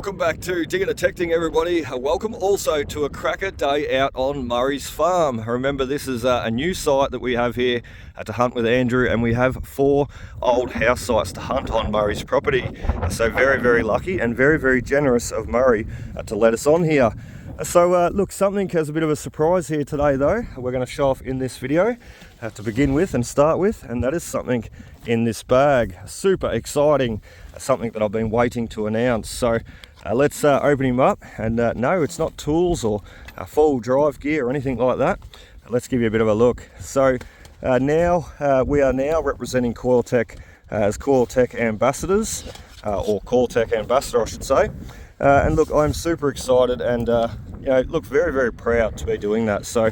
Welcome back to Digger Detecting, everybody. Welcome also to a cracker day out on Murray's farm. Remember, this is a new site that we have here to hunt with Andrew, and we have 4 old house sites to hunt on Murray's property. So very, very lucky and very, very generous of Murray to let us on here. So look, something has a bit of a surprise here today though. We're going to show off in this video to begin with and start with, and that is something in this bag. Super exciting, something that I've been waiting to announce. So let's open him up, and no, it's not tools or full drive gear or anything like that. Let's give you a bit of a look. So now we are now representing COILTEK as COILTEK ambassadors, or COILTEK ambassador I should say. And look, I'm super excited and you know, look, very, very proud to be doing that. So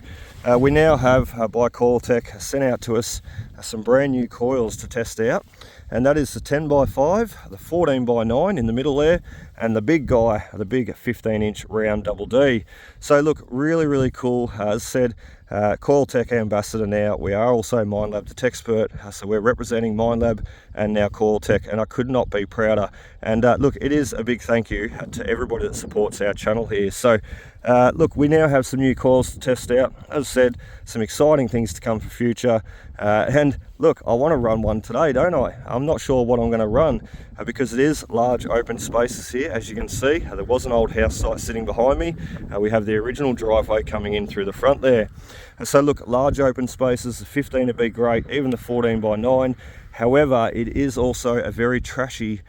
we now have by COILTEK sent out to us some brand new coils to test out, and that is the 10x5, the 14x9 in the middle there, and the big guy, the big 15-inch round double D. So look, really, really cool. As said, COILTEK ambassador now. We are also Minelab Detectorist, so we're representing Minelab and now COILTEK, and I could not be prouder. And look, it is a big thank you to everybody that supports our channel here. So look, we now have some new coils to test out. As I said, some exciting things to come for future. And look, I want to run one today, don't I? I'm not sure what I'm going to run because it is large open spaces here, as you can see. There was an old house site sitting behind me. We have the original driveway coming in through the front there. So look, large open spaces, the 15 would be great, even the 14x9. However, it is also a very trashy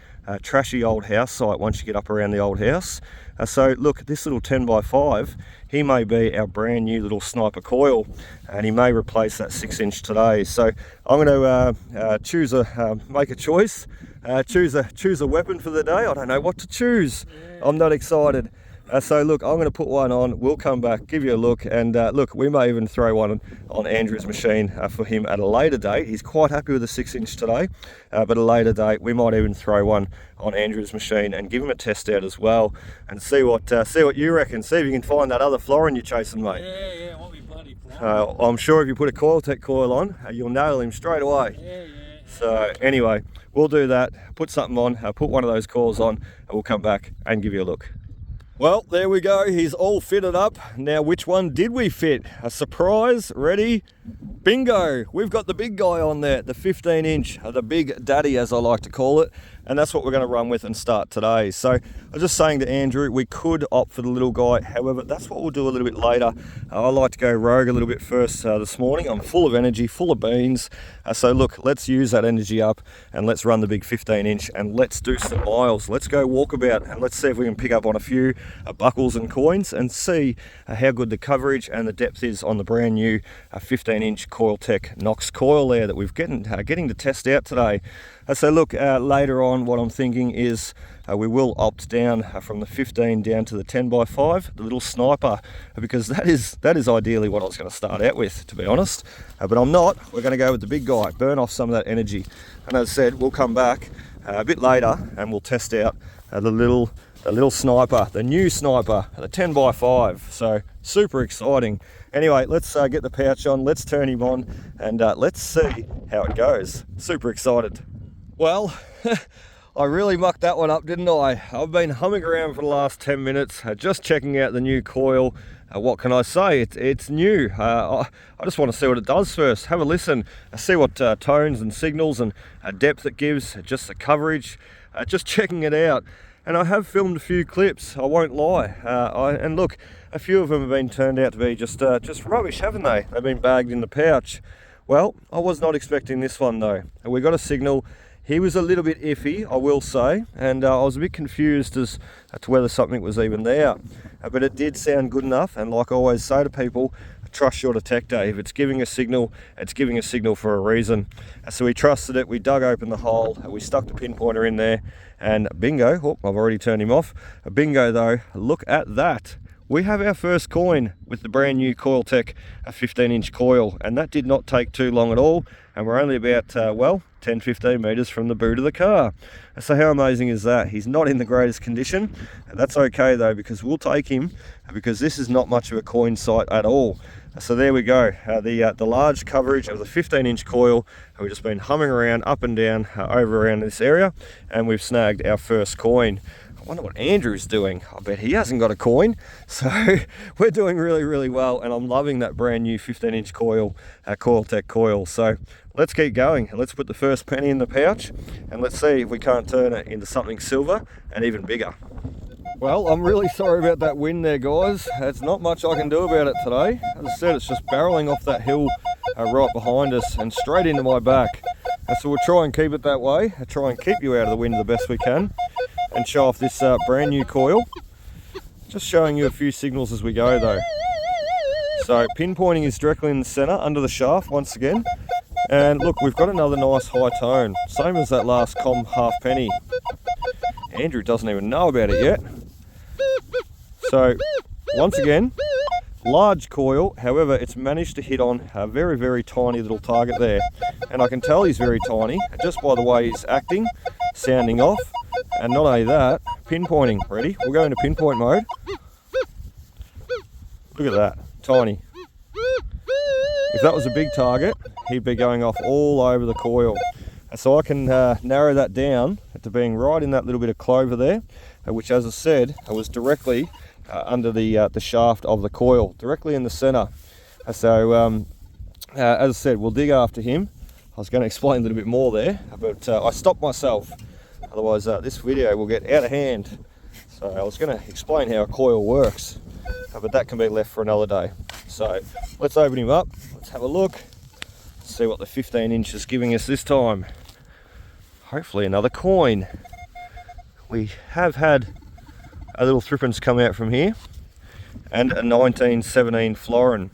old house site once you get up around the old house. So look, this little 10x5, he may be our brand new little sniper coil, and he may replace that 6-inch today. So I'm going to make a choice, choose a weapon for the day. I don't know what to choose. I'm not excited. So look, I'm going to put one on, we'll come back, give you a look, and look, we may even throw one on Andrew's machine for him at a later date. He's quite happy with the 6-inch today, but at a later date we might even throw one on Andrew's machine and give him a test out as well, and see what you reckon. See if you can find that other florin you're chasing, mate. Yeah, I want me bloody florin. I'm sure if you put a COILTEK coil on, you'll nail him straight away. Yeah. So anyway, we'll do that, put something on, put one of those coils on, and we'll come back and give you a look. Well, there we go, he's all fitted up. Now, which one did we fit? A surprise, ready? Bingo! We've got the big guy on there, the 15-inch, the big daddy as I like to call it, and that's what we're going to run with and start today. So I was just saying to Andrew, we could opt for the little guy, however, that's what we'll do a little bit later. I like to go rogue a little bit first this morning. I'm full of energy, full of beans. So look, let's use that energy up and let's run the big 15-inch and let's do some miles. Let's go walkabout and let's see if we can pick up on a few buckles and coins and see how good the coverage and the depth is on the brand new 15-inch COILTEK Knox coil there that we've getting to test out today. So look, later on what I'm thinking is we will opt down from the 15 down to the 10x5, the little sniper, because that is ideally what I was going to start out with, to be honest. But I'm not. We're going to go with the big guy, burn off some of that energy. And as I said, we'll come back a bit later and we'll test out the little sniper, the new sniper, the 10x5. So super exciting. Anyway, let's get the pouch on, let's turn him on, and let's see how it goes. Super excited. Well, I really mucked that one up, didn't I? I've been humming around for the last 10 minutes, just checking out the new coil. What can I say? It's new. I just want to see what it does first. Have a listen, see what tones and signals and depth it gives, just the coverage, just checking it out. And I have filmed a few clips, I won't lie. And look, a few of them have been turned out to be just rubbish, haven't they? They've been bagged in the pouch. Well, I was not expecting this one though. We got a signal. He was a little bit iffy, I will say, and I was a bit confused as to whether something was even there. But it did sound good enough, and like I always say to people, trust your detector. If it's giving a signal, it's giving a signal for a reason. So we trusted it, we dug open the hole, we stuck the pinpointer in there, and bingo, oh, I've already turned him off. Bingo though, look at that. We have our first coin with the brand new COILTEK 15-inch coil, and that did not take too long at all, and we're only about, well, 10-15 meters from the boot of the car. So how amazing is that? He's not in the greatest condition. That's okay though, because we'll take him, because this is not much of a coin site at all. So there we go, the large coverage of the 15-inch coil. We've just been humming around up and down over around this area, and we've snagged our first coin. I wonder what Andrew's doing. I bet he hasn't got a coin. So we're doing really, really well, and I'm loving that brand new 15-inch coil, COILTEK coil. So let's keep going. Let's put the first penny in the pouch, and let's see if we can't turn it into something silver and even bigger. Well, I'm really sorry about that wind there, guys. There's not much I can do about it today. As I said, it's just barreling off that hill right behind us and straight into my back. So we'll try and keep it that way. I'll try and keep you out of the wind the best we can and show off this brand new coil. Just showing you a few signals as we go though. So pinpointing is directly in the center under the shaft once again. And look, we've got another nice high tone, same as that last com halfpenny. Andrew doesn't even know about it yet. So once again, large coil, however it's managed to hit on a very, very tiny little target there. And I can tell he's very tiny just by the way he's acting, sounding off, and not only that, pinpointing. Ready? We'll go into pinpoint mode. Look at that, tiny. If that was a big target, he'd be going off all over the coil. So I can narrow that down to being right in that little bit of clover there, which as I said, was directly under the shaft of the coil, directly in the center. So as I said, we'll dig after him. I was going to explain a little bit more there, but I stopped myself. Otherwise this video will get out of hand. So I was going to explain how a coil works, but that can be left for another day. So let's open him up, let's have a look, see what the 15-inch is giving us this time. Hopefully another coin. We have had a little threepence come out from here, and a 1917 florin.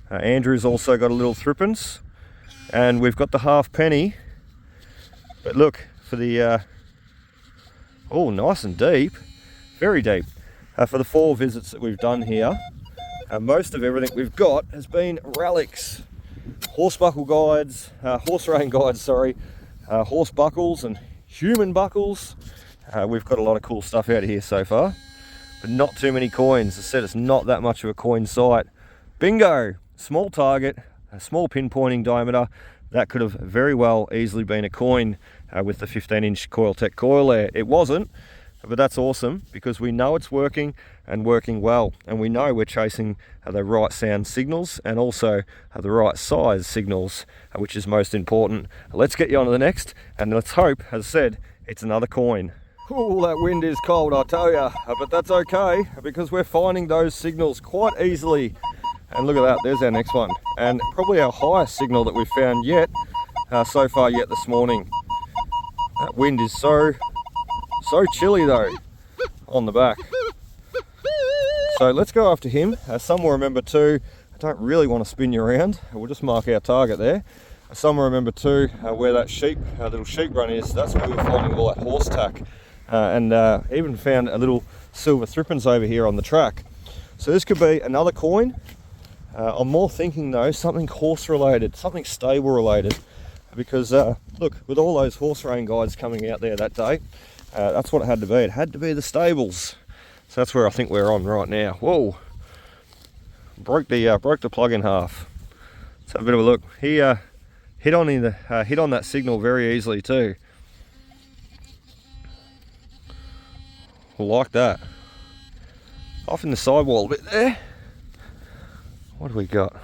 Andrew's also got a little threepence, and we've got the halfpenny. But look for the oh, nice and deep, very deep. For the 4 visits that we've done here, most of everything we've got has been relics, horse buckle guides, horse rein guides, sorry, horse buckles and human buckles. We've got a lot of cool stuff out of here so far, but not too many coins. As I said, it's not that much of a coin site. Bingo! Small target, a small pinpointing diameter. That could have very well easily been a coin with the 15-inch COILTEK coil there. It wasn't, but that's awesome because we know it's working and working well, and we know we're chasing the right sound signals and also the right size signals, which is most important. Let's get you on to the next, and let's hope, as I said, it's another coin. Oh, that wind is cold, I tell ya, but that's okay because we're finding those signals quite easily. And look at that, there's our next one, and probably our highest signal that we've found yet so far yet this morning. That wind is so chilly though on the back. So let's go after him. Somewhere remember too, I don't really want to spin you around, we'll just mark our target there. Somewhere remember too where that little sheep run is, that's where we're finding all that horse tack, and even found a little silver threepence over here on the track. So this could be another coin. I'm more thinking though something horse related, something stable related, because look, with all those horse rein guides coming out there that day, that's what it had to be. It had to be the stables. So that's where I think we're on right now. Whoa! Broke the plug in half. Let's have a bit of a look. He hit on that signal very easily too. Like that. Off in the sidewall a bit there. What do we got?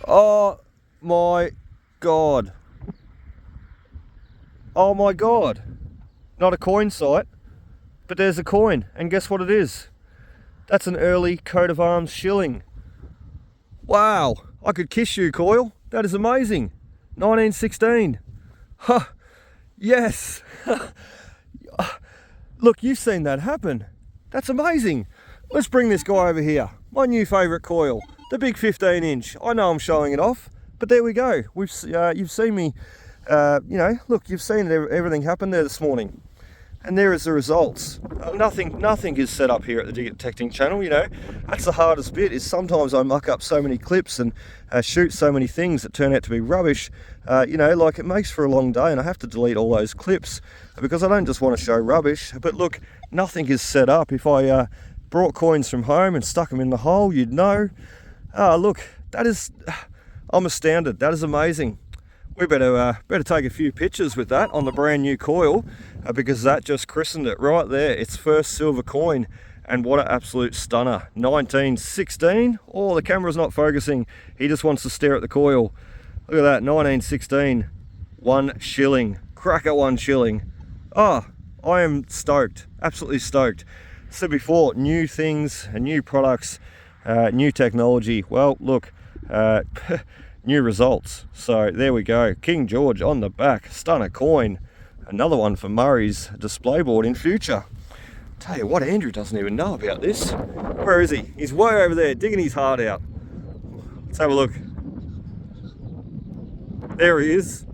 Oh my god. Oh my god. Not a coin site, but there's a coin, and guess what it is? That's an early coat of arms shilling. Wow, I could kiss you, coil. That is amazing. 1916. Huh. Yes. Look, you've seen that happen. That's amazing. Let's bring this guy over here. My new favourite coil, the big 15-inch. I know I'm showing it off, but there we go. You've seen me, you know, look, you've seen everything happen there this morning. And there is the results. Nothing is set up here at the Detecting channel, you know. That's the hardest bit, is sometimes I muck up so many clips and shoot so many things that turn out to be rubbish. You know, like it makes for a long day and I have to delete all those clips because I don't just want to show rubbish. But look, nothing is set up. If I brought coins from home and stuck them in the hole, you'd know. Look, that is, I'm astounded. That is amazing. We better take a few pictures with that on the brand new coil, because that just christened it right there. Its first silver coin, and what an absolute stunner. 1916. Oh, the camera's not focusing. He just wants to stare at the coil. Look at that, 1916, 1 shilling. Cracker 1 shilling. Oh, I am stoked, absolutely stoked. Said before, new things and new products, new technology. Well, look, new results. So there we go. King George on the back, stunner coin. Another one for Murray's display board in future. Tell you what, Andrew doesn't even know about this. Where is he? He's way over there, digging his heart out. Let's have a look. There he is.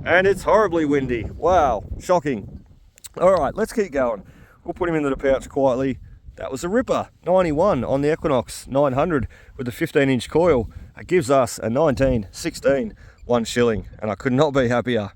And it's horribly windy. Wow, shocking. All right, let's keep going. We'll put him into the pouch quietly. That was a ripper, 91 on the Equinox 900 with the 15-inch coil. It gives us a 1916, 1 shilling, and I could not be happier.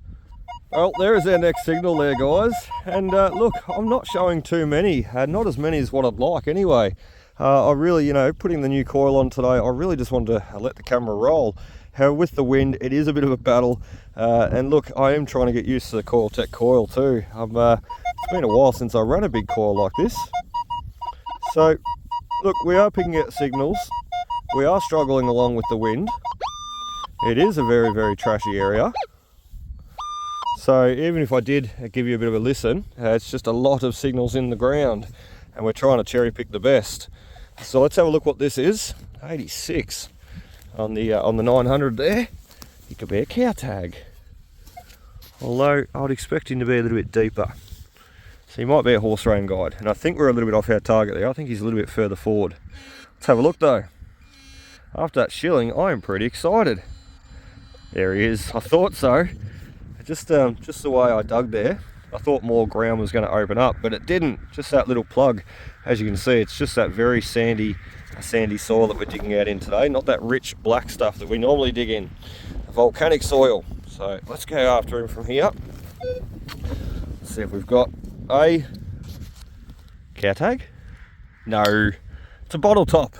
Well, there is our next signal there, guys. And look, I'm not showing too many, not as many as what I'd like anyway. I really, you know, putting the new coil on today, I really just wanted to let the camera roll. However, with the wind, it is a bit of a battle. And look, I am trying to get used to the COILTEK coil too. It's been a while since I ran a big coil like this. So, look, we are picking out signals. We are struggling along with the wind. It is a very, very trashy area. So even if I did give you a bit of a listen, it's just a lot of signals in the ground, and we're trying to cherry pick the best. So let's have a look what this is. 86 on the 900 there. It could be a cow tag. Although I would expect him to be a little bit deeper. So he might be a horse rain guide, and I think we're a little bit off our target there. I think he's a little bit further forward. Let's have a look though. After that shilling, I am pretty excited. There he is. I thought so. Just the way I dug there, I thought more ground was going to open up, but it didn't. Just that little plug. As you can see, it's just that very sandy soil that we're digging out in today. Not that rich black stuff that we normally dig in. Volcanic soil. So let's go after him from here. Let's see if we've got a cow tag. No, it's a bottle top.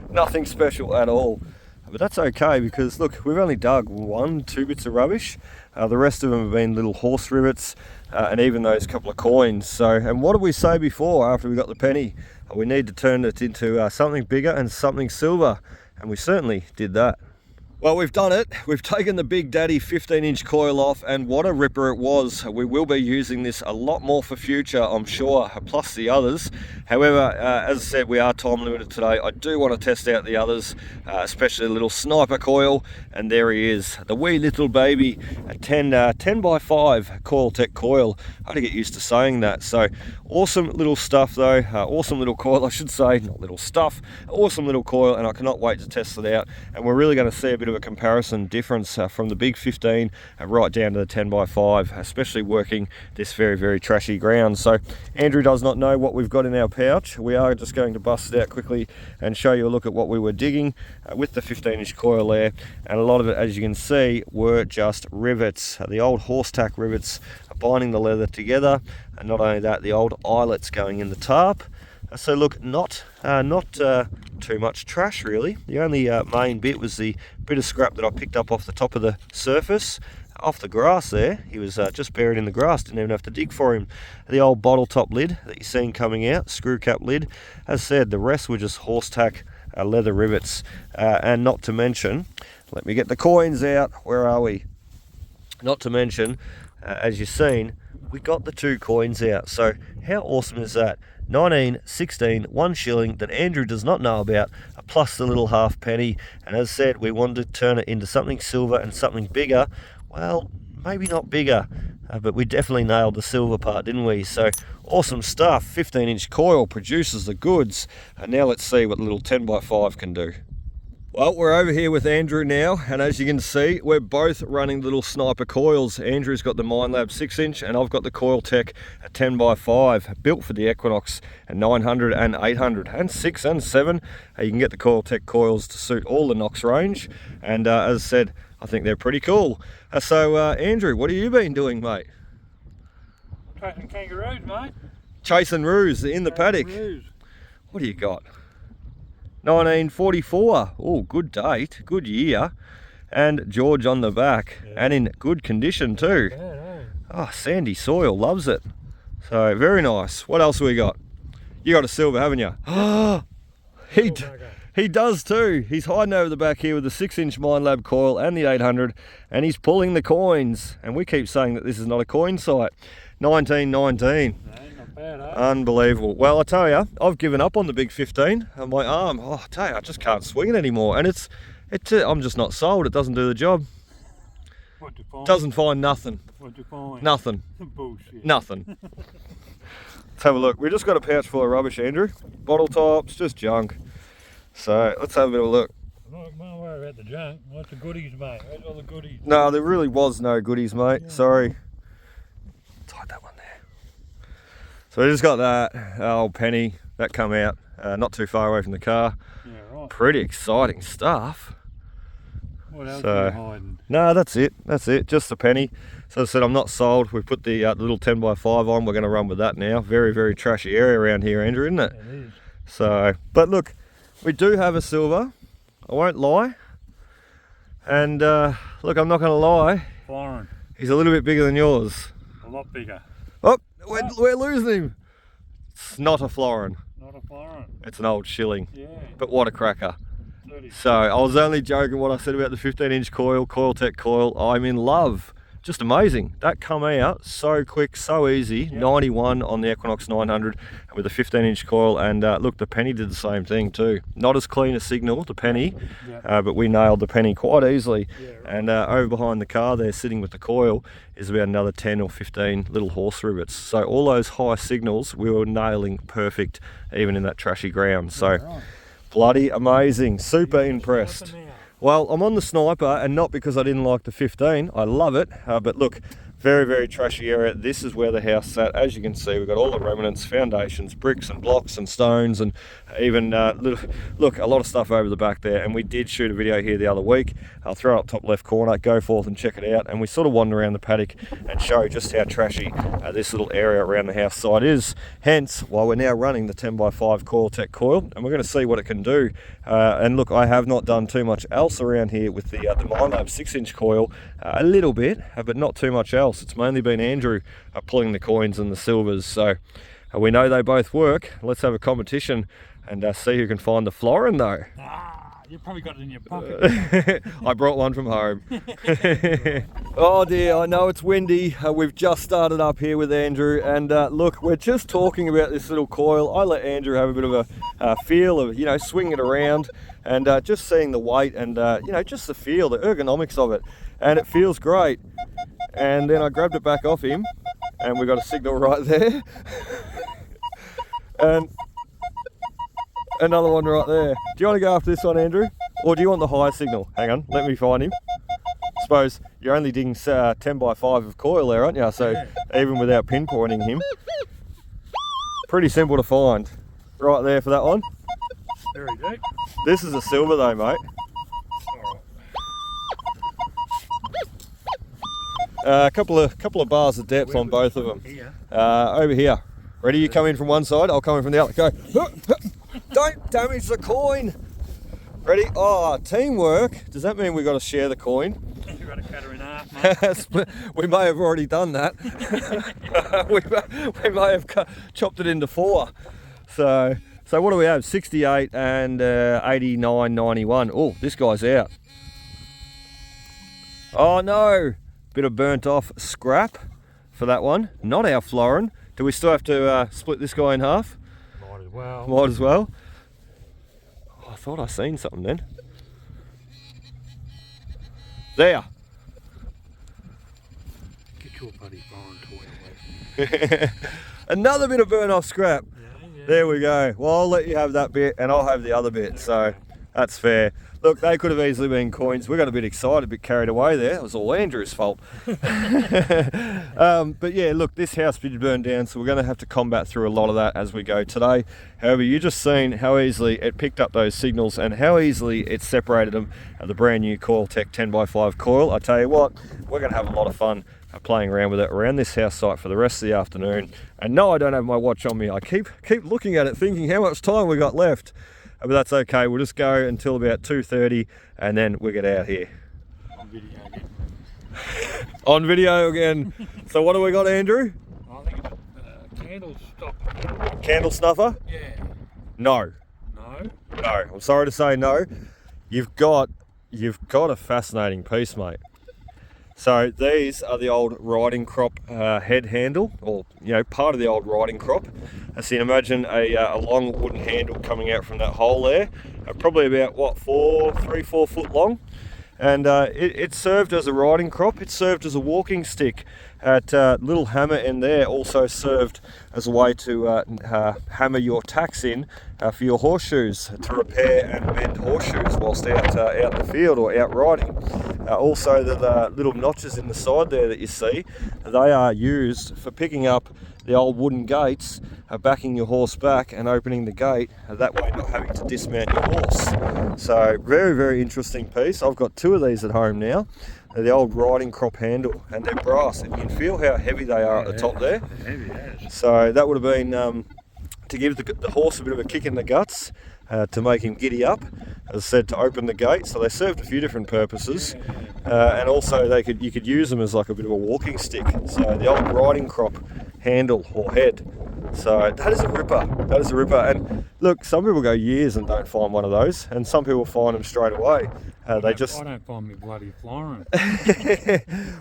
Nothing special at all. But that's okay, because look, we've only dug 2 bits of rubbish. The rest of them have been little horse rivets, and even those couple of coins. So, and what did we say before after we got the penny? We need to turn it into something bigger and something silver, and we certainly did that. Well, we've done it. We've taken the Big Daddy 15-inch coil off, and what a ripper it was. We will be using this a lot more for future, I'm sure, plus the others. However, as I said, we are time limited today. I do want to test out the others, especially the little sniper coil, and there he is, the wee little baby, a 10 by 5 COILTEK coil. I had to get used to saying that. So awesome little stuff though, awesome little coil, I should say, not little stuff, awesome little coil, and I cannot wait to test it out. And we're really going to see a bit of a comparison difference from the big 15 right down to the 10 by 5, especially working this very, very trashy ground. So Andrew does not know what we've got in our pouch. We are just going to bust it out quickly and show you a look at what we were digging with the 15-inch coil there. And a lot of it, as you can see, were just rivets, the old horse tack rivets binding the leather together, and not only that, the old eyelets going in the tarp. So look, not too much trash really. The only main bit was the bit of scrap that I picked up off the top of the surface, off the grass there. He was just buried in the grass, didn't even have to dig for him. The old bottle top lid that you're seeing coming out, screw cap lid. As said, the rest were just horse tack leather rivets, and not to mention, let me get the coins out. Where are we? Not to mention, as you've seen, we got the 2 coins out. So how awesome is that? 1916, 1 shilling that Andrew does not know about, plus the little half penny. And as I said, we wanted to turn it into something silver and something bigger. Well, maybe not bigger, but we definitely nailed the silver part, didn't we? So awesome stuff. 15-inch coil produces the goods. And now let's see what the little 10 by 5 can do. Well, we're over here with Andrew now, and as you can see, we're both running little sniper coils. Andrew's got the Minelab 6-inch, and I've got the COILTEK 10 by 5, built for the Equinox 900 and 800, and 6 and 7. You can get the COILTEK coils to suit all the Nox range, and as I said, I think they're pretty cool. So, Andrew, what have you been doing, mate? Chasing kangaroos, mate. Chasing roos in the paddock. What do you got? 1944. Oh, good date, good year. and George on the back, and in good condition too. Bad, eh? Oh, sandy soil, loves it. So very nice. What else have we got? You got a silver, haven't you? Oh, he does too. He's hiding over the back here with the 6-inch Minelab coil and the 800, and he's pulling the coins. And we keep saying that this is not a coin site. 1919. Not bad, eh? Unbelievable. Well, I tell you, I've given up on the big 15 on my arm. Oh, I tell you, I just can't swing it anymore. And I'm just not sold. It doesn't do the job. What'd you find? Doesn't find nothing. What'd you find? Nothing. Bullshit. Nothing. Let's have a look. We just got a pouch full of rubbish, Andrew. Bottle tops, just junk. So let's have a bit of a look. Don't worry about the junk. What's the goodies, mate? Where's all the goodies? No, there really was no goodies, mate. Yeah. Sorry. Hide that one there. So we just got that old penny that come out not too far away from the car. Yeah, right. Pretty exciting stuff. What else So- are you hiding? No, that's it. That's it. Just a penny. So as I said, I'm not sold. We put the little 10x5 on. We're going to run with that now. Very, very trashy area around here, Andrew, isn't it? It is. So, but look, we do have a silver. I won't lie. And look, I'm not going to lie. Foreign. He's a little bit bigger than yours. A lot bigger. Oh, we're losing him. It's not a florin. Not a foreign. It's an old shilling. Yeah. But what a cracker. 30. So I was only joking what I said about the 15-inch coil, COILTEK coil. I'm in love. Just amazing. That come out so quick, so easy. Yep. 91 on the Equinox 900 with a 15-inch coil. And look, the penny did the same thing too. Not as clean a signal, the penny, Yeah. but we nailed the penny quite easily. Yeah, right. And over behind the car there, sitting with the coil, is about another 10 or 15 little horse rivets. So all those high signals we were nailing perfect, even in that trashy ground. So Right. bloody amazing. Super impressed. Sniper now. Well, I'm on the sniper, and not because I didn't like the 15. I love it, but look, very, very trashy area. This is where the house sat. As you can see, we've got all the remnants, foundations, bricks and blocks and stones, and even look, a lot of stuff over the back there. And we did shoot a video here the other week. I'll throw it up top left corner. Go forth and check it out. And we sort of wander around the paddock and show just how trashy this little area around the house site is. Hence why we're now running the 10x5 COILTEK coil, and we're going to see what it can do. And look, I have not done too much else around here with the Minelab 6-inch coil. A little bit, but not too much else. It's mainly been Andrew pulling the coins and the silvers. So we know they both work. Let's have a competition and see who can find the florin though. Ah, you probably got it in your pocket. I brought one from home. Oh dear, I know it's windy. We've just started up here with Andrew, and look, we're just talking about this little coil. I let Andrew have a bit of a feel of, swinging it around and just seeing the weight and, just the feel, the ergonomics of it. And it feels great. And then I grabbed it back off him, and we got a signal right there. And another one right there. Do you want to go after this one, Andrew? Or do you want the higher signal? Hang on, let me find him. Suppose you're only digging 10x5 of coil there, aren't you? So even without pinpointing him, pretty simple to find. Right there for that one. Very deep. This is a silver though, mate. A couple of bars of depth on both of them. Here. Over here. Ready? You come in from one side, I'll come in from the other. Go. Don't damage the coin. Ready? Oh, teamwork. Does that mean we've got to share the coin? You've got to cut her in half, mate. We may have already done that. we may have chopped it into 4. So what do we have? 68 and 89, 91. Oh, this guy's out. Oh no. Bit of burnt off scrap for that one. Not our florin. Do we still have to split this guy in half? Might as well. Might as well. Oh, I thought I seen something then. There. Get your bloody foreign toy away. Another bit of burnt off scrap. Yeah. There we go. Well, I'll let you have that bit and I'll have the other bit. So that's fair. Look, they could have easily been coins. We got a bit excited, a bit carried away there. It was all Andrew's fault. But yeah, look, this house did burn down, so we're going to have to combat through a lot of that as we go today. However, you just seen how easily it picked up those signals and how easily it separated them at the brand new COILTEK 10x5 coil. I tell you what, we're going to have a lot of fun playing around with it around this house site for the rest of the afternoon. And no, I don't have my watch on me. I keep looking at it thinking how much time we got left. But that's okay, we'll just go until about 2:30 and then we'll get out here. on video again. On video again. So what do we got, Andrew? I think it's a candle stop. Candle snuffer? Yeah. No. No? No. I'm sorry to say no. You've got a fascinating piece, mate. So these are the old riding crop head handle, or part of the old riding crop. So you can imagine a long wooden handle coming out from that hole there, probably about what, 3-4 foot long, and it served as a riding crop. It served as a walking stick. At little hammer end there also served as a way to hammer your tacks in for your horseshoes, to repair and mend horseshoes whilst out in the field or out riding. Also the little notches in the side there that you see, they are used for picking up the old wooden gates, backing your horse back and opening the gate, that way not having to dismount your horse. So very, very interesting piece. I've got 2 of these at home now. They're the old riding crop handle, and they're brass, and you can feel how heavy they are at the top there. Heavy as. So that would have been to give the horse a bit of a kick in the guts, to make him giddy up, as I said, to open the gate. So they served a few different purposes, and also you could use them as like a bit of a walking stick. So the old riding crop handle or head. So that is a ripper. That is a ripper. And look, some people go years and don't find one of those, and some people find them straight away. I don't find me bloody florin.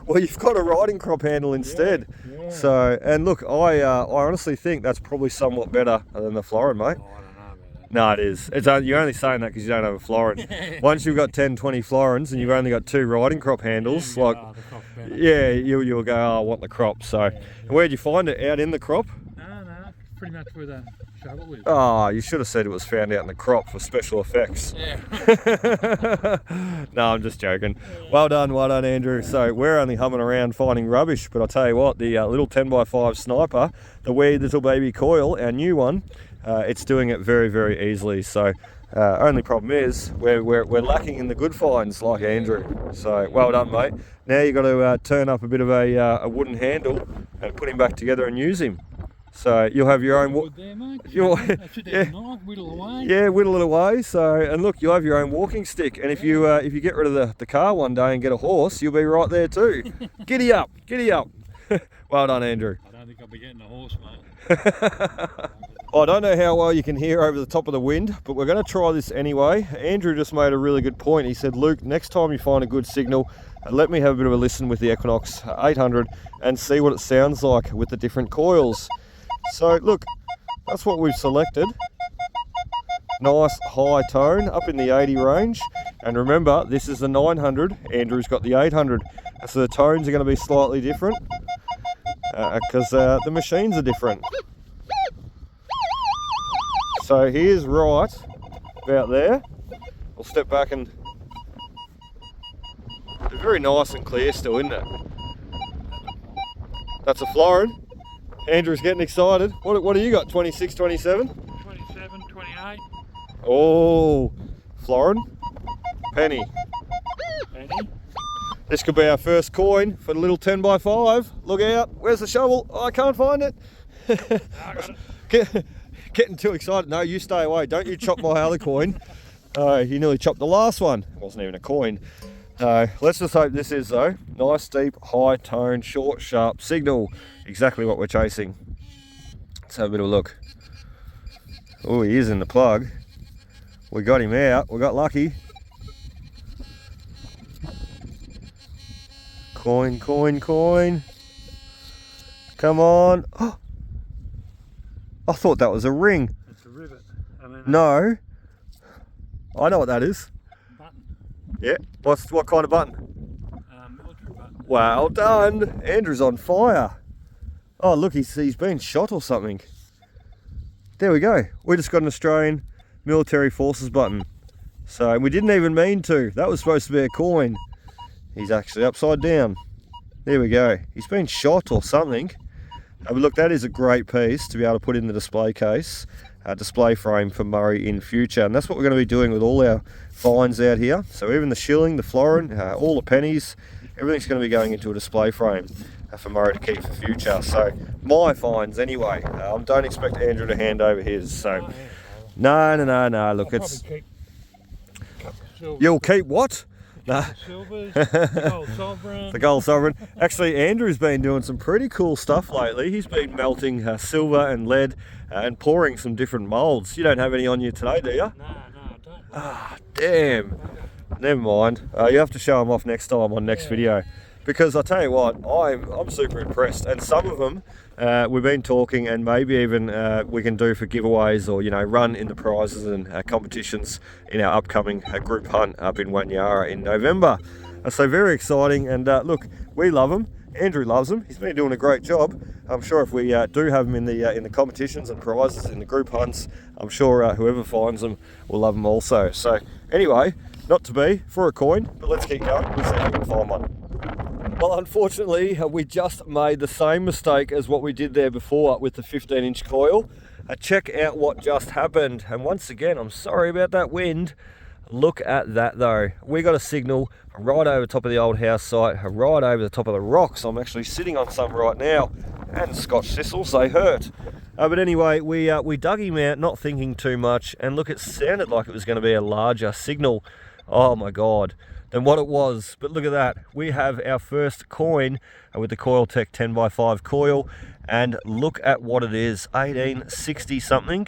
Well, you've got a riding crop handle instead. Yeah. So, and look, I honestly think that's probably somewhat better than the florin, mate. Oh, I don't know about that. No, it is. You're only saying that because you don't have a florin. Once you've got 10, 20 florins and you've only got 2 riding crop handles, The crop's better. you'll go, oh, I want the crop. So, and where'd you find it? Out in the crop? No, pretty much where the shovel is. Oh, you should have said it was found out in the crop for special effects. Yeah. No, I'm just joking. Well done, Andrew. So we're only humming around finding rubbish, but I'll tell you what, the little 10x5 sniper, the wee little baby coil, our new one, it's doing it very, very easily. So only problem is we're lacking in the good finds like Andrew. So well done, mate. Now you've got to turn up a bit of a wooden handle and put him back together and use him. So you'll have your own. Whittle away. Yeah, whittle it away. So, and look, you'll have your own walking stick. And if you get rid of the car one day and get a horse, you'll be right there too. Giddy up, giddy up. Well done, Andrew. I don't think I'll be getting a horse, mate. I don't know how well you can hear over the top of the wind, but we're going to try this anyway. Andrew just made a really good point. He said, Luke, next time you find a good signal, let me have a bit of a listen with the Equinox 800 and see what it sounds like with the different coils. So look, that's what we've selected. Nice high tone up in the 80 range. And remember, this is the 900. Andrew's got the 800. So the tones are going to be slightly different because the machines are different. So here's right about there. I'll step back and it's very nice and clear still, isn't it? That's a florin. Andrew's getting excited. What do you got? 26, 27? 27, 28. Oh, florin. Penny. Penny. This could be our first coin for the little 10x5. Look out. Where's the shovel? Oh, I can't find it. I got it. Getting too excited. No, you stay away. Don't you chop my other coin. You nearly chopped the last one. It wasn't even a coin. Let's just hope this is though. Nice, deep, high tone, short, sharp signal. Exactly what we're chasing. Let's have a bit of a look. Oh, he is in the plug. We got him out. We got lucky. Coin, coin, coin. Come on. Oh, I thought that was a ring. It's a rivet. No. I know what that is. Button. Yeah. What kind of button? Military button. Well done. Andrew's on fire. Oh, look, he's been shot or something. There we go. We just got an Australian Military Forces button. So we didn't even mean to. That was supposed to be a coin. He's actually upside down. There we go. He's been shot or something. But look, that is a great piece to be able to put in the display case, display frame for Murray in future. And that's what we're going to be doing with all our finds out here. So even the shilling, the florin, all the pennies, everything's going to be going into a display frame for Murray to keep for future. So my finds anyway. Don't expect Andrew to hand over his. So no. Look, I'll it's probably keep you'll keep what? No. The silvers, the gold sovereign. The gold sovereign. Actually, Andrew's been doing some pretty cool stuff lately. He's been melting silver and lead and pouring some different molds. You don't have any on you today, do you? No, I don't. Ah, damn. Never mind. You have to show them off next time on next video. Because I tell you what, I'm super impressed. And some of them we've been talking, and maybe even we can do for giveaways, or run in the prizes and competitions in our upcoming group hunt up in Wanyara in November. So very exciting. And look, we love them. Andrew loves them. He's been doing a great job. I'm sure if we do have them in the competitions and prizes in the group hunts, I'm sure whoever finds them will love them also. So anyway, not to be for a coin, but let's keep going. We'll see if we can find one. Well, unfortunately, we just made the same mistake as what we did there before with the 15-inch coil. Check out what just happened. And once again, I'm sorry about that wind. Look at that though. We got a signal right over top of the old house site, right over the top of the rocks. I'm actually sitting on some right now, and Scotch thistles, they hurt. But anyway, we dug him out, not thinking too much, and look, it sounded like it was going to be a larger signal. Oh my God. Than what it was. But look at that, we have our first coin with the COILTEK 10x5 coil, and look at what it is. 1860 something,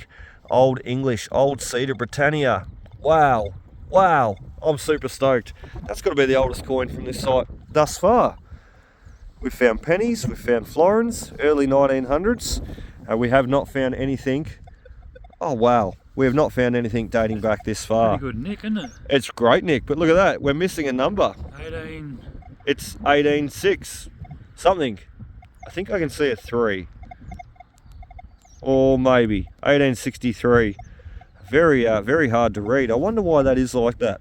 old English, old Cedar Britannia. Wow, I'm super stoked. That's got to be the oldest coin from this site thus far. We've found pennies, we've found florins, early 1900s. We have not found anything. Oh wow, we have not found anything dating back this far. Pretty good nick, isn't it? It's great nick, but look at that, we're missing a number. 18. It's 18.6 something. I think I can see a 3. Or maybe 1863. Very hard to read. I wonder why that is like that.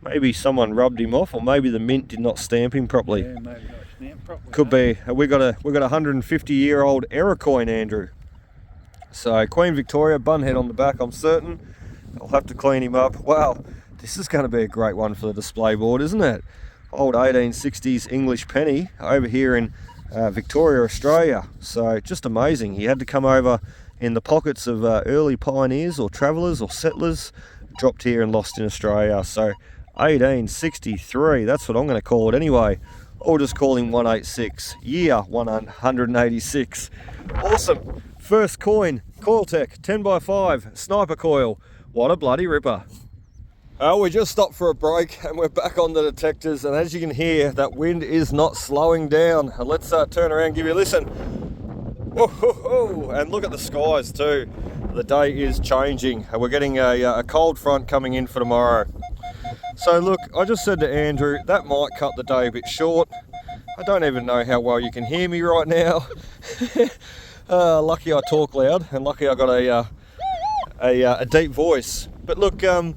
Maybe someone rubbed him off, or maybe the mint did not stamp him properly. Yeah, maybe not stamped properly. Could be. We got a 150-year-old error coin, Andrew. So Queen Victoria, bunhead on the back, I'm certain. I'll have to clean him up. Wow, this is going to be a great one for the display board, isn't it? Old 1860s English penny over here in Victoria, Australia. So just amazing. He had to come over in the pockets of early pioneers or travellers or settlers, dropped here and lost in Australia. So 1863, that's what I'm going to call it anyway. Or just call him 186, year 186. Awesome. First coin, COILTEK 10x5 sniper coil. What a bloody ripper. We just stopped for a break and we're back on the detectors, and as you can hear, that wind is not slowing down. Let's turn around and give you a listen. And look at the skies too. The day is changing. We're getting a cold front coming in for tomorrow. So look, I just said to Andrew, that might cut the day a bit short. I don't even know how well you can hear me right now. Lucky I talk loud, and lucky I got a deep voice. But look, the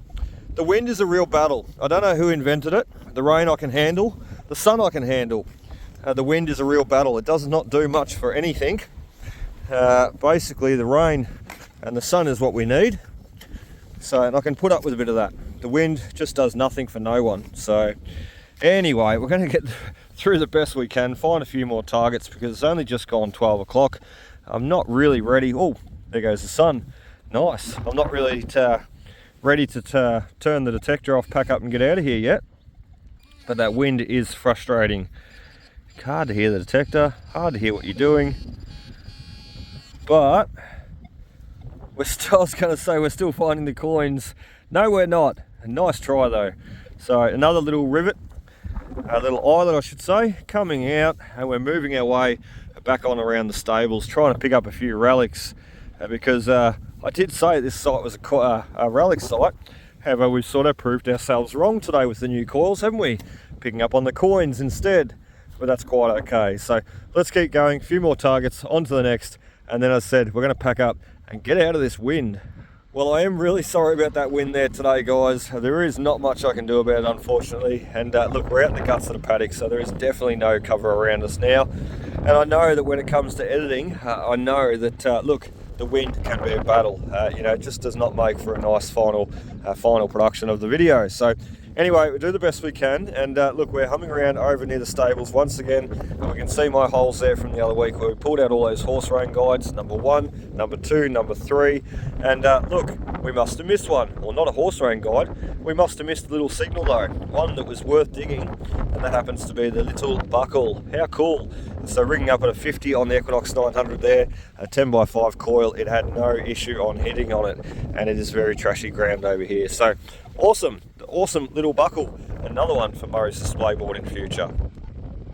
wind is a real battle. I don't know who invented it. The rain I can handle, the sun I can handle. The wind is a real battle. It does not do much for anything. Basically the rain and the sun is what we need. So, and I can put up with a bit of that. The wind just does nothing for no one. So anyway, we're going to get through the best we can, find a few more targets because it's only just gone 12 o'clock. I'm not really ready. Oh, there goes the sun. Nice. I'm not really ready to turn the detector off, pack up and get out of here yet. But that wind is frustrating. Hard to hear the detector, hard to hear what you're doing. But I was going to say we're still finding the coins. No, we're not. A nice try though. So another little rivet, a little islet I should say, coming out, and we're moving our way back on around the stables, trying to pick up a few relics because I did say this site was a relic site. However, we've sort of proved ourselves wrong today with the new coils, haven't we? Picking up on the coins instead, but that's quite okay. So let's keep going, a few more targets, on to the next, and then as I said, we're going to pack up and get out of this wind. Well, I am really sorry about that wind there today, guys. There is not much I can do about it, unfortunately. And look, we're out in the guts of the paddock, so there is definitely no cover around us now. And I know that when it comes to editing, I know that, look, the wind can be a battle. It just does not make for a nice final production of the video. So Anyway, we do the best we can, and look, we're humming around over near the stables once again, and we can see my holes there from the other week where we pulled out all those horse rein guides, number 1, number 2, number 3, and look, we must have missed one. Well, not a horse rein guide, we must have missed a little signal though, one that was worth digging, and that happens to be the little buckle. How cool. So rigging up at a 50 on the Equinox 900 there, a 10x5 coil, it had no issue on hitting on it, and it is very trashy ground over here. So awesome little buckle, another one for Murray's display board in future.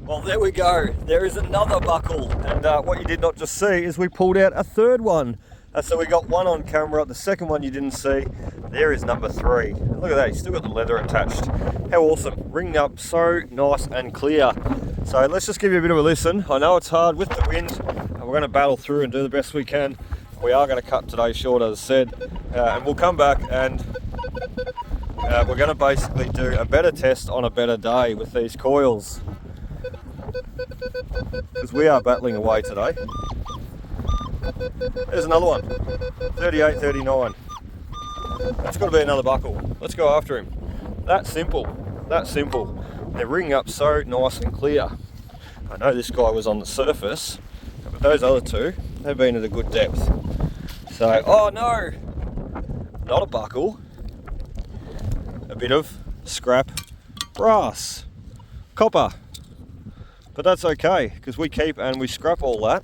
Well, there we go, there is another buckle, and what you did not just see is we pulled out a third one. So we got one on camera, the second one you didn't see, there is number 3. Look at that, he's still got the leather attached. How awesome, ringing up so nice and clear. So let's just give you a bit of a listen. I know it's hard with the wind, and we're going to battle through and do the best we can. We are going to cut today short, as I said, and we'll come back and we're going to basically do a better test on a better day with these coils, because we are battling away today. There's another one, 38, 39. That's got to be another buckle. Let's go after him. That simple, that simple. They're ringing up so nice and clear. I know this guy was on the surface, but those other two, they've been at a good depth. So, oh no, not a buckle. A bit of scrap brass, copper. But that's okay, because we keep and we scrap all that.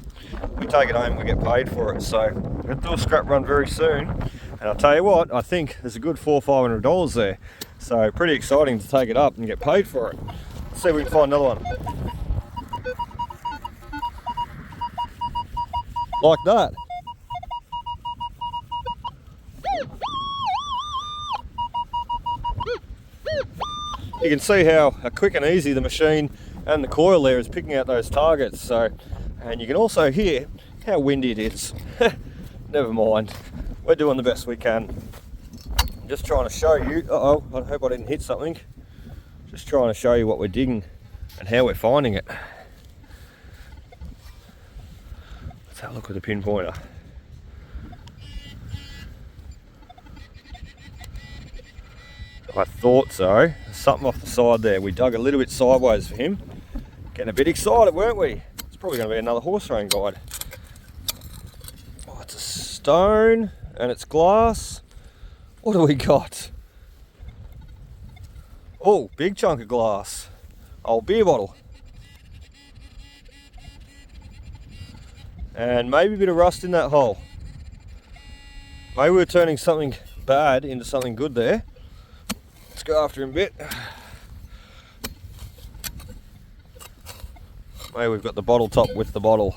We take it home and we get paid for it. So we're going to do a scrap run very soon. And I'll tell you what, I think there's a good $400 or $500 there. So pretty exciting to take it up and get paid for it. Let's see if we can find another one. Like that. You can see how quick and easy the machine and the coil there is picking out those targets. So, and you can also hear how windy it is. Never mind, we're doing the best we can. I'm just trying to show you, I hope I didn't hit something. Just trying to show you what we're digging and how we're finding it. Let's have a look with the pinpointer. I thought so. There's something off the side there. We dug a little bit sideways for him. Getting a bit excited, weren't we? It's probably going to be another horse rein guide. Oh, it's a stone and it's glass. What do we got? Oh, big chunk of glass. Old beer bottle. And maybe a bit of rust in that hole. Maybe we're turning something bad into something good there. Let's go after him a bit. Maybe we've got the bottle top with the bottle.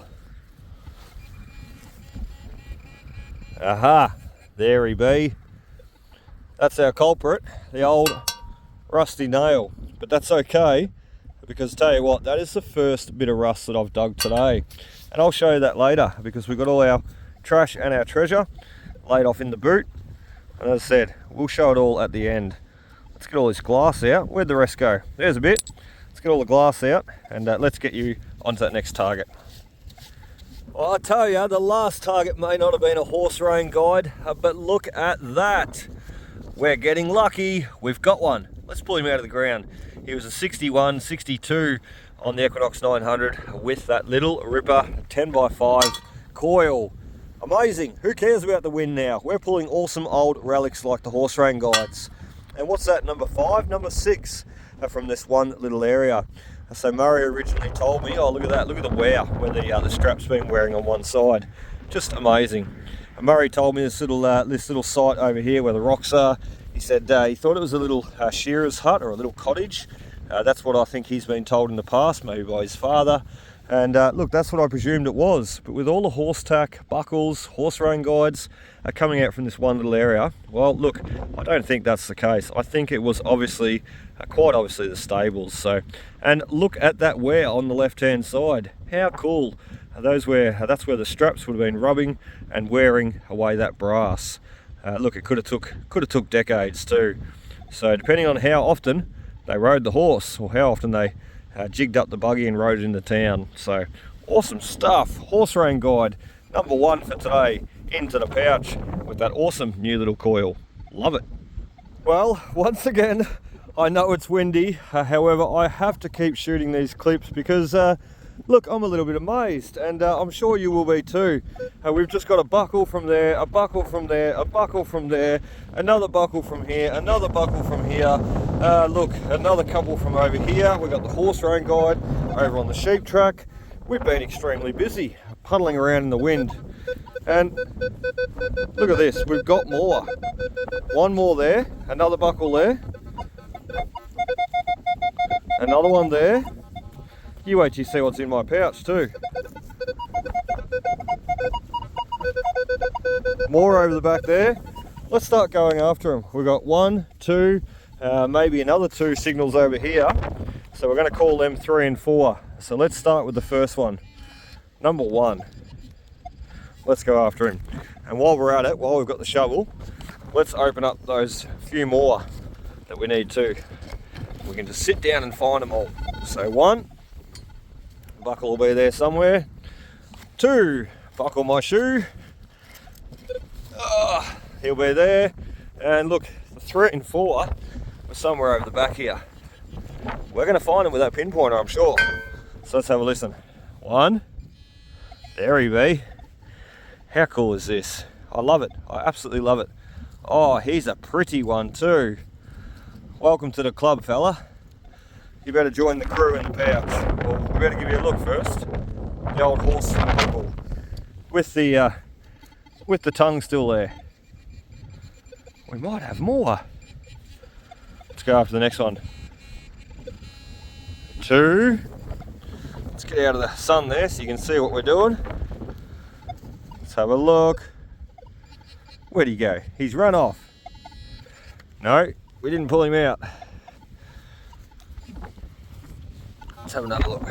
Aha, there he be. That's our culprit, the old rusty nail. But that's okay, because tell you what, that is the first bit of rust that I've dug today. And I'll show you that later, because we've got all our trash and our treasure laid off in the boot. And as I said, we'll show it all at the end. Let's get all this glass out. Where'd the rest go? There's a bit. Let's get all the glass out, and let's get you onto that next target. Well, I tell you, the last target may not have been a horse rein guide, but look at that. We're getting lucky. We've got one. Let's pull him out of the ground. He was a 61, 62 on the Equinox 900 with that little ripper 10x5 coil. Amazing. Who cares about the wind now? We're pulling awesome old relics like the horse rein guides. And what's that, number 5? Number 6 from this one little area. So Murray originally told me, oh look at that, look at the wear where the strap's been wearing on one side. Just amazing. And Murray told me this little site over here where the rocks are. He said he thought it was a little shearer's hut or a little cottage. That's what I think he's been told in the past, maybe by his father. And look, that's what I presumed it was. But with all the horse tack, buckles, horse rein guides coming out from this one little area, well, look, I don't think that's the case. I think it was obviously, quite obviously, the stables. So, and look at that wear on the left-hand side. How cool! That's where the straps would have been rubbing and wearing away that brass. Look, it could have took decades too. So depending on how often they rode the horse or how often they jigged up the buggy and rode it into town. So awesome stuff. Horse rein guide number 1 for today into the pouch with that awesome new little coil. Love it. Well, once again, I know it's windy, however I have to keep shooting these clips because look, I'm a little bit amazed, and I'm sure you will be too. We've just got a buckle from there, a buckle from there, a buckle from there, another buckle from here, another buckle from here. Look, another couple from over here. We've got the horse rain guide over on the sheep track. We've been extremely busy, puddling around in the wind. And look at this, we've got more. One more there, another buckle there. Another one there. You wait till you see what's in my pouch too. More over the back there. Let's start going after them. We've got 1, 2, maybe another 2 signals over here. So we're going to call them 3 and 4. So let's start with the first one. Number 1. Let's go after him. And while we're at it, while we've got the shovel, let's open up those few more that we need to. We can just sit down and find them all. So 1, buckle will be there somewhere. 2, buckle my shoe. He'll be there. And look, the 3 and 4 are somewhere over the back here. We're going to find him with that pinpointer, I'm sure. So let's have a listen. 1, there he be. How cool is this? I love it. I absolutely love it. Oh, he's a pretty one too. Welcome to the club, fella. You better join the crew in the pouch. Well, we better give you a look first. The old horse buckle with the tongue still there. We might have more. Let's go after the next one. 2. Let's get out of the sun there so you can see what we're doing. Let's have a look. Where'd he go? He's run off. No, we didn't pull him out. Let's have another look.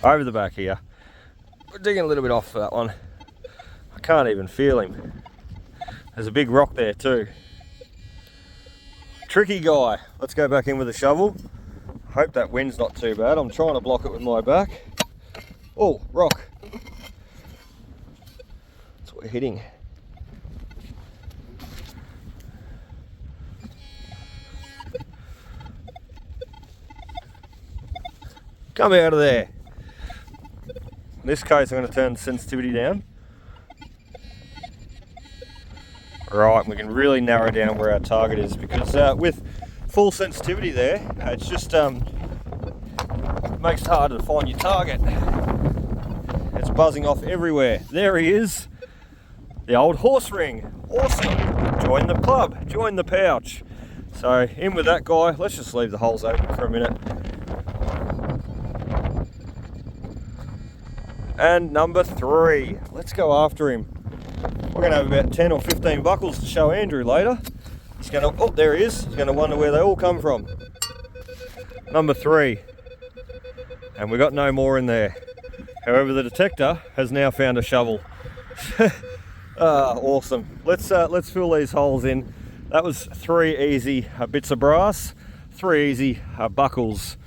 Over the back here. We're digging a little bit off for that one. I can't even feel him. There's a big rock there too. Tricky guy. Let's go back in with a shovel. Hope that wind's not too bad. I'm trying to block it with my back. Oh, rock. That's what we're hitting. Come out of there. In this case, I'm going to turn the sensitivity down. Right, we can really narrow down where our target is because with full sensitivity there, it's just makes it harder to find your target. It's buzzing off everywhere. There he is, the old horse ring. Awesome. Join the club, join the pouch. So in with that guy. Let's just leave the holes open for a minute. And number 3, let's go after him. We're going to have about 10 or 15 buckles to show Andrew later. He's going to, oh, there he is. He's going to wonder where they all come from. Number 3. And we got no more in there. However, the detector has now found a shovel. Awesome. Let's fill these holes in. That was 3 easy bits of brass, 3 easy buckles,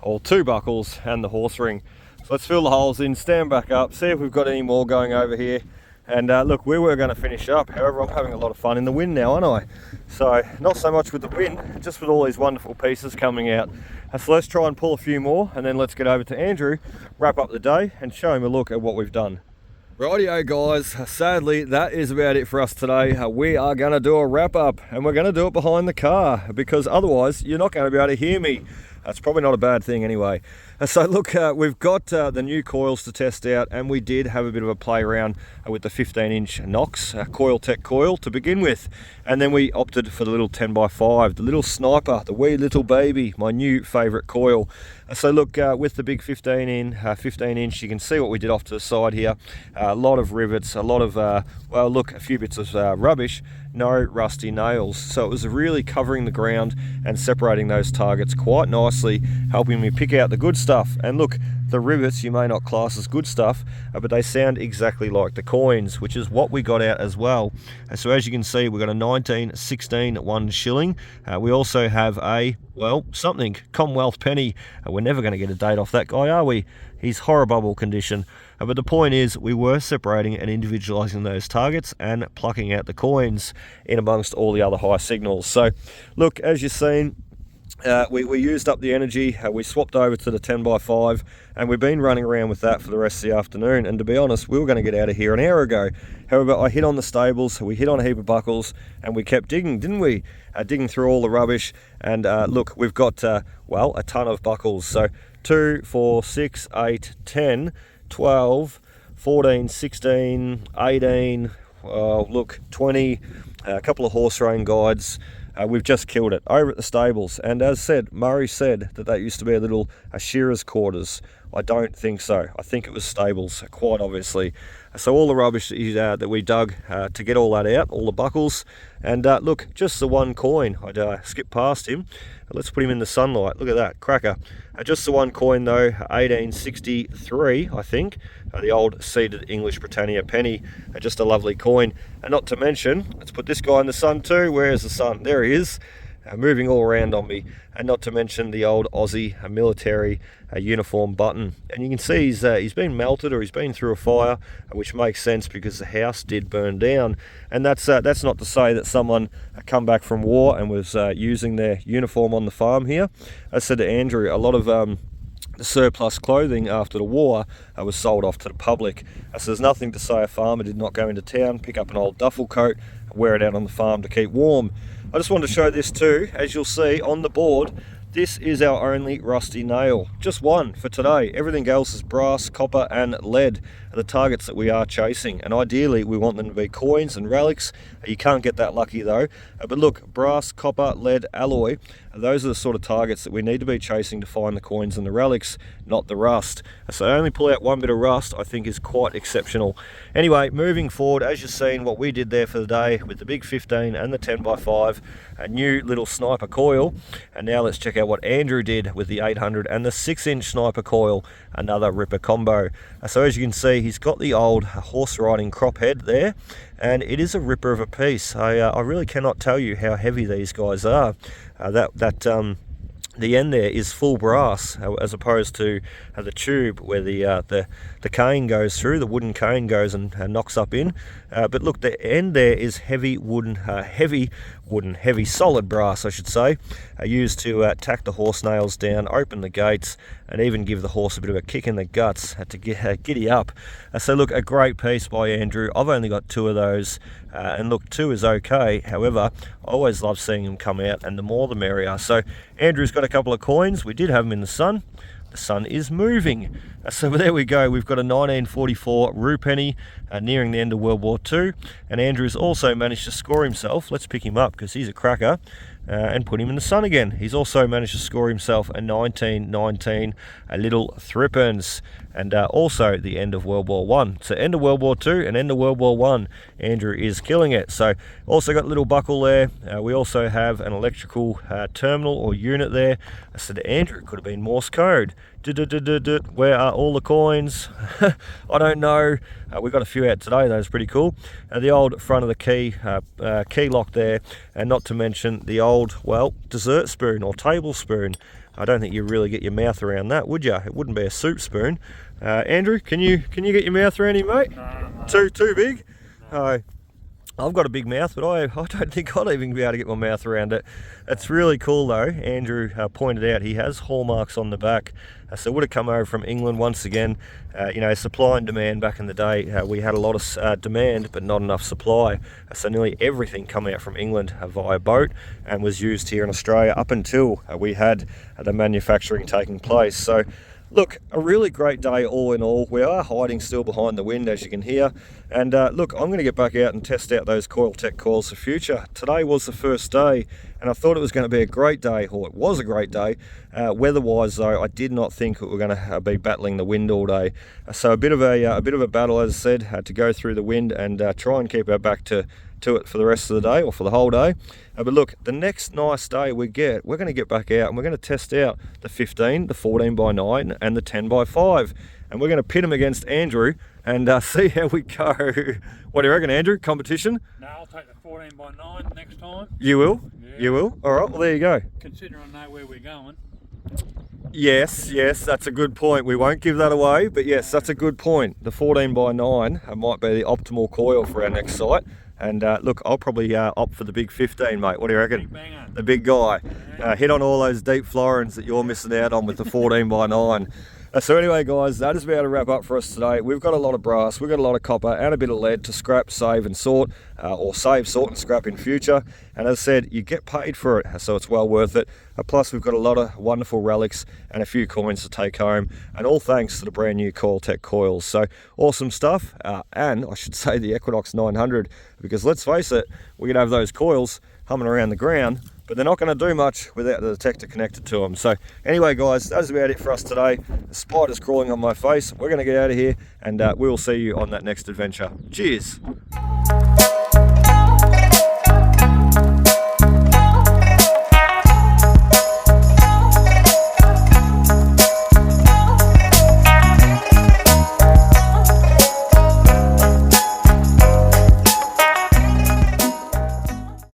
or 2 buckles, and the horse ring. So let's fill the holes in, stand back up, see if we've got any more going over here. And look, we were going to finish up. However, I'm having a lot of fun in the wind now, aren't I? So not so much with the wind, just with all these wonderful pieces coming out. So let's try and pull a few more, and then let's get over to Andrew, wrap up the day, and show him a look at what we've done. Rightio guys, sadly that is about it for us today. We are going to do a wrap up, and we're going to do it behind the car, because otherwise you're not going to be able to hear me. That's probably not a bad thing anyway. So look, we've got the new coils to test out, and we did have a bit of a play around with the 15-inch Knox COILTEK coil to begin with, and then we opted for the little 10x5, the little sniper, the wee little baby, my new favourite coil. So look, with the big 15-inch, you can see what we did off to the side here. A lot of rivets, a lot of, well look, a few bits of rubbish, no rusty nails. So it was really covering the ground and separating those targets quite nicely, helping me pick out the good stuff. And look, the rivets you may not class as good stuff, but they sound exactly like the coins, which is what we got out as well. So as you can see, we've got a 1916 1 shilling. We also have a, well, something, Commonwealth penny. We're never going to get a date off that guy, are we? He's horrible condition. But the point is, we were separating and individualizing those targets and plucking out the coins in amongst all the other high signals. So look, as you've seen, we used up the energy. We swapped over to the 10x5, and we've been running around with that for the rest of the afternoon. And to be honest, we were going to get out of here an hour ago. However, I hit on the stables, we hit on a heap of buckles, and we kept digging, didn't we? Digging through all the rubbish. And look, we've got, well, a ton of buckles. So 2, 4, 6, 8, 10, 12, 14, 16, 18, look, 20, a couple of horse rein guides. We've just killed it over at the stables. And as said, Murray said that used to be a shearer's quarters. I don't think so. I think it was stables, quite obviously. So all the rubbish that we dug to get all that out, all the buckles. And look, just the one coin. I'd skip past him. Let's put him in the sunlight. Look at that, cracker. Just the one coin though, 1863, I think. The old seeded English Britannia penny. Just a lovely coin. And not to mention, let's put this guy in the sun too. Where is the sun? There he is. Moving all around on me. And not to mention the old Aussie military uniform button. And you can see he's been melted, or he's been through a fire, which makes sense because the house did burn down. And that's not to say that someone come back from war and was using their uniform on the farm here. I said to Andrew, a lot of the surplus clothing after the war was sold off to the public. So there's nothing to say a farmer did not go into town, pick up an old duffel coat, wear it out on the farm to keep warm. I just wanted to show this too. As you'll see on the board, this is our only rusty nail. Just one for today. Everything else is brass, copper and lead, the targets that we are chasing. And ideally we want them to be coins and relics. You can't get that lucky though. But look, brass, copper, lead, alloy, those are the sort of targets that we need to be chasing to find the coins and the relics, not the rust. So only pull out one bit of rust, I think, is quite exceptional. Anyway, moving forward, as you've seen what we did there for the day with the big 15 and the 10x5, a new little sniper coil. And now let's check out what Andrew did with the 800 and the 6-inch sniper coil, another ripper combo. So as you can see, he's got the old horse riding crop head there, and it is a ripper of a piece. I really cannot tell you how heavy these guys are. The end there is full brass, as opposed to the tube where the cane goes through, the wooden cane goes and knocks up in. But look, the end there is heavy solid brass, I should say, used to tack the horse nails down, open the gates, and even give the horse a bit of a kick in the guts to giddy up. So look, a great piece by Andrew. I've only got 2 of those, and look, 2 is okay. However, I always love seeing them come out, and the more the merrier. So Andrew's got a couple of coins. We did have them in the sun. The sun is moving. So there we go. We've got a 1944 rue penny nearing the end of World War II. And Andrew's also managed to score himself. Let's pick him up because he's a cracker. And put him in the sun again. He's also managed to score himself a 1919 little threepence, and also the end of World War One. So end of World War II and end of World War One. Andrew is killing it. So also got a little buckle there. We also have an electrical terminal or unit there. I said to Andrew, it could have been Morse code. Where are all the coins? I don't know. We got a few out today. That was pretty cool. The old front of the key lock there, and not to mention the old, well, dessert spoon or tablespoon. I don't think you really get your mouth around that, would you? It wouldn't be a soup spoon. Andrew, can you get your mouth around him, mate? No. Too big? No. I've got a big mouth, but I don't think I'd even be able to get my mouth around it. It's really cool though. Andrew pointed out he has hallmarks on the back. So it would have come over from England once again. You know, supply and demand back in the day. We had a lot of demand, but not enough supply. So nearly everything come out from England via boat and was used here in Australia up until we had the manufacturing taking place. So look, a really great day all in all. We are hiding still behind the wind, as you can hear. And look, I'm going to get back out and test out those COILTEK coils for future. Today was the first day, and I thought it was going to be a great day, or it was a great day. Weather-wise, though, I did not think we were going to be battling the wind all day. So a bit of a battle, as I said, to go through the wind and try and keep our back to to it for the rest of the day or for the whole day. But look, the next nice day we're going to get back out and we're going to test out the 15, the 14 by 9 and the 10 by 5. And we're going to pit them against Andrew and see how we go. What do you reckon, Andrew? Competition? No, I'll take the 14 by 9 next time. You will? Yeah. You will? All right, well, there you go. Considering I know where we're going. Yes, that's a good point. We won't give that away, but yes, that's a good point. The 14 by 9 might be the optimal coil for our next site. And look, I'll probably opt for the big 15, mate. What do you reckon? Big banger. The big guy. Yeah. Hit on all those deep florins that you're missing out on with the 14 by 9. So anyway, guys, that is about to wrap up for us today. We've got a lot of brass, we've got a lot of copper and a bit of lead to scrap, save and sort, or save, sort and scrap in future. And as I said, you get paid for it, so it's well worth it. Plus, we've got a lot of wonderful relics and a few coins to take home, and all thanks to the brand new COILTEK coils. So awesome stuff, and I should say the Equinox 900, because let's face it, we can have those coils humming around the ground, but they're not going to do much without the detector connected to them. So anyway, guys, that's about it for us today. The spider's crawling on my face. We're going to get out of here, and we will see you on that next adventure. Cheers.